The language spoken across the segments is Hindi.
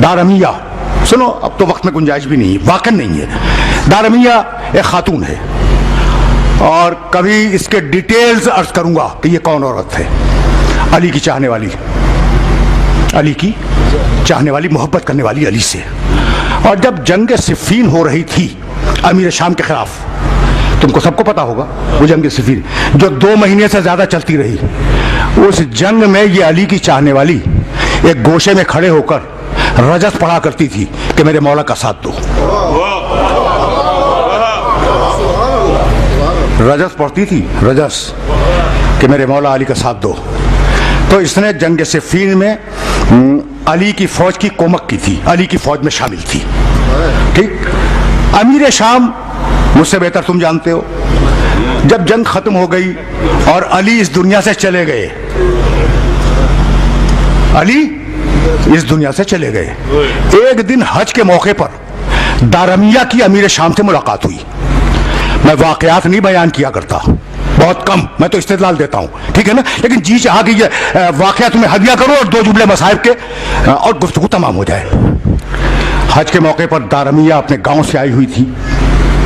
दारमिया, सुनो अब तो वक्त में गुंजाइश भी नहीं है, वाकई नहीं है। दारमिया एक खातून है और कभी इसके डिटेल्स अर्ज करूंगा कि ये कौन औरत है। अली की चाहने वाली, अली की चाहने वाली, मोहब्बत करने वाली अली से। और जब जंग सिफ़ीन हो रही थी अमीर शाम के खिलाफ, तुमको सबको पता होगा वो जंग सिफ़ीन जो 2 महीने से ज्यादा चलती रही, उस जंग में ये अली की चाहने वाली एक गोशे में खड़े होकर रजस पढ़ा करती थी कि मेरे मौला का साथ दो। रजस पढ़ती थी, रजस, कि मेरे मौला अली का साथ दो। तो इसने जंग सिफ़ीन में अली की फौज की कोमक की थी, अली की फौज में शामिल थी। ठीक, अमीर शाम मुझसे बेहतर तुम जानते हो, जब जंग खत्म हो गई और अली इस दुनिया से चले गए, अली इस दुनिया से चले गए, एक दिन हज के मौके पर दारमिया की अमीर शाम से मुलाकात हुई। मैं वाकयात नहीं बयान किया करता, बहुत कम, मैं तो इस्तेदलाल देता हूं, ठीक है ना, लेकिन जी चाह कि वाकयात तुम्हें हदिया करो और 2 जुमले मसाहिब के और गुफ्तगू तमाम हो जाए। हज के मौके पर दारमिया अपने गांव से आई हुई थी,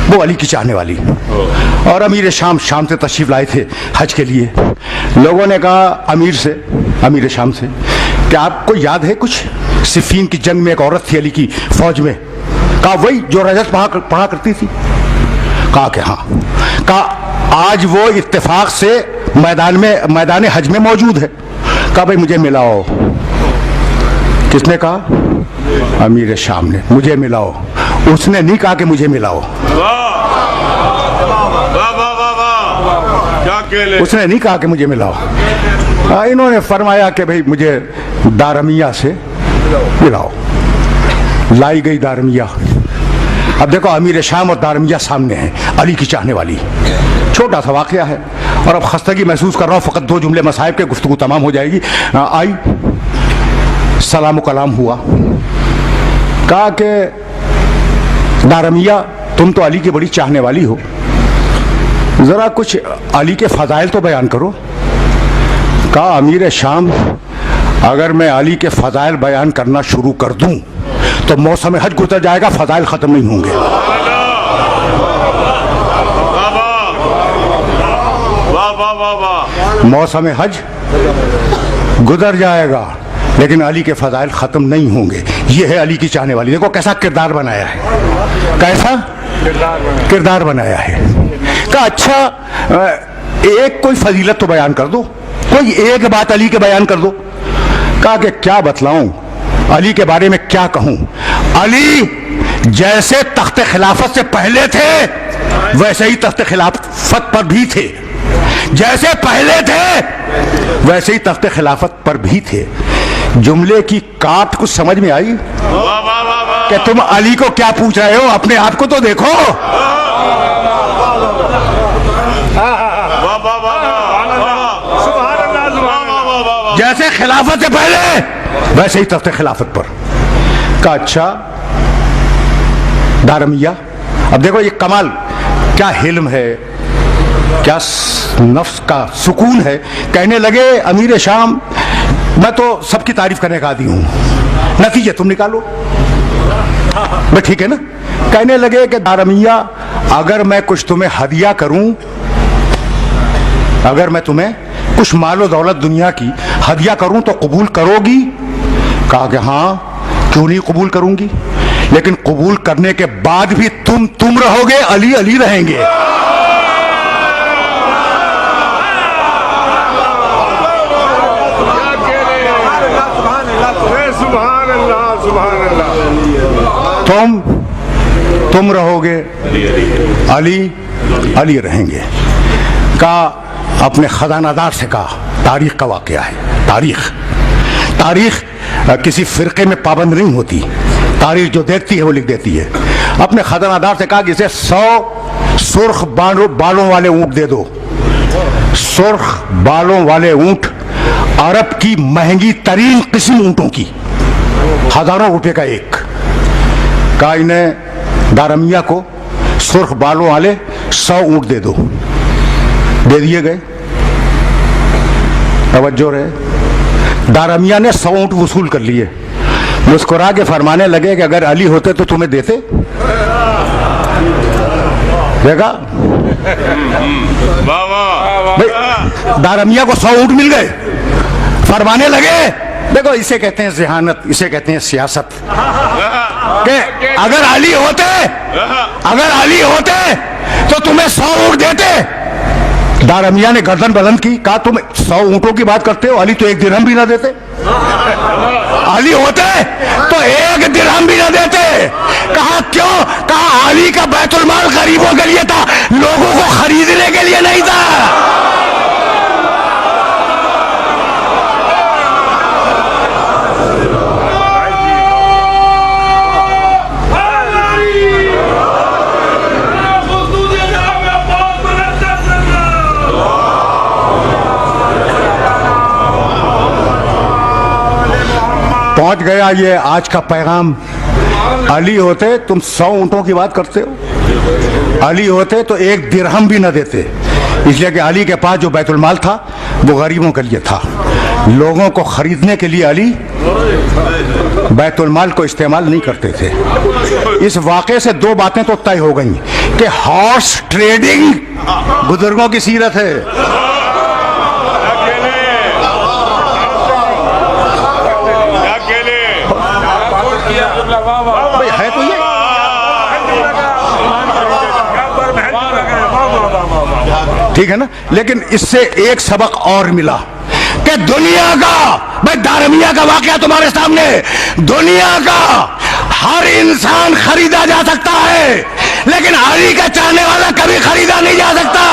वो अली की चाहने वाली, और अमीर शाम शाम से तशरीफ लाए थे हज के लिए। लोगों ने कहा अमीर शाम से कि आपको याद है कुछ सिफ़ीन की जंग में एक औरत थी अली की फौज में? कहा वही जो रजत पढ़ा करती थी। कहा कि हाँ। कहा आज वो इत्तेफाक से मैदान हज में मौजूद है। कहा भाई मुझे मिलाओ। किसने कहा? अमीर शाम ने, मुझे मिलाओ। उसने नहीं कहा कि मुझे मिलाओ, उसने नहीं कहा कि मुझे मिलाओ, इन्होंने फरमाया कि भाई मुझे दारमिया से मिलाओ। लाई गई दारमिया। अब देखो अमीर शाम और दारमिया सामने हैं, अली की चाहने वाली। छोटा सा वाकया है और अब खस्तगी महसूस कर रहा हूँ, फ़कत 2 जुमले मसाहिब के गुफ्तगू तमाम हो जाएगी। आई, सलाम कलाम हुआ। कहा कि दारमिया तुम तो अली की बड़ी चाहने वाली हो, ज़रा कुछ अली के फ़ज़ाइल तो बयान करो। कहा अमीर शाम अगर मैं अली के फ़ज़ाइल बयान करना शुरू कर दूं तो मौसम हज गुजर जाएगा, फ़ज़ाइल ख़त्म नहीं होंगे। मौसम हज गुजर जाएगा लेकिन अली के फ़ज़ाइल ख़त्म नहीं होंगे। ये है अली की चाहने वाली। देखो कैसा किरदार बनाया है, कैसा किरदार बनाया है। कहा अच्छा एक कोई फजीलत तो बयान कर दो, कोई एक बात अली के बयान कर दो। कहा कि क्या बतलाऊं, अली के बारे में क्या कहूं। अली जैसे तख्त खिलाफत से पहले थे वैसे ही तख्त खिलाफत पर भी थे, जैसे पहले थे वैसे ही तख्त खिलाफत पर भी थे। जुमले की काट कुछ समझ में आई कि तुम अली को क्या पूछ रहे हो, अपने आप को तो देखो। जैसे खिलाफत से पहले वैसे ही तख्त खिलाफत पर। का अच्छा दारमिया, अब देखो ये कमाल, क्या हिल्म है, क्या नफ्स का सुकून है। कहने लगे अमीर शाम मैं तो सबकी तारीफ करने का आदी हूं, नतीजे तुम निकालो। मैं ठीक है ना। कहने लगे कि दारमिया अगर मैं कुछ तुम्हें हदिया करूं, अगर मैं तुम्हें कुछ मालो दौलत दुनिया की हदिया करूं तो कबूल करोगी? कहा कि हाँ क्यों नहीं कबूल करूंगी, लेकिन कबूल करने के बाद भी तुम रहोगे, अली अली रहेंगे। तुम रहोगे, अली अली रहेंगे। का अपने खजानादार से कहा, तारीख का वाकया है, तारीख किसी फिरके में पाबंद नहीं होती, तारीख जो देखती है वो लिख देती है। अपने खजानादार से कहा कि इसे 100 सुर्ख बालों वाले ऊंट दे दो। सुर्ख बालों वाले ऊंट अरब की महंगी तरीन किस्म ऊंटों की, हजारों रुपए का एक। कहा इन्हें दारमिया को सुर्ख बालों वाले 100 ऊंट दे दो। दे दिए गए। तवज्जो रहे, दारमिया ने 100 ऊंट वसूल कर लिए। मुस्कुरा के फरमाने लगे कि अगर अली होते तो तुम्हें देते। देखा भाई, दारमिया को 100 ऊंट मिल गए, फरमाने लगे। देखो इसे कहते हैं ज़हानत, इसे कहते हैं सियासत। कि अगर अली होते तो तुम्हें 100 ऊंट देते। दारमिया ने गर्दन बुलंद की, कहा तुम 100 ऊंटों की बात करते हो, अली तो 1 दिरहम भी ना देते। अली होते तो 1 दिरहम भी ना देते। कहा क्यों? कहा अली का बैतुल माल गरीबों के लिए था, लोगों को खरीदने के लिए नहीं था। पहुंच गया ये आज का पैगाम। अली होते तुम 100 ऊंटों की बात करते हो, अली होते तो 1 दिरहम भी न देते। इसलिए कि अली के पास जो बैतुल माल था वो गरीबों के लिए था, लोगों को खरीदने के लिए अली बैतुल माल को इस्तेमाल नहीं करते थे। इस वाक़े से 2 बातें तो तय हो गई कि हॉर्स ट्रेडिंग बुजुर्गों की सीरत है। है तो ये ठीक है ना, लेकिन इससे एक सबक और मिला कि दुनिया का, भाई दारमिया का वाकया तुम्हारे सामने, दुनिया का हर इंसान खरीदा जा सकता है, लेकिन अली का चाहने वाला कभी खरीदा नहीं जा सकता।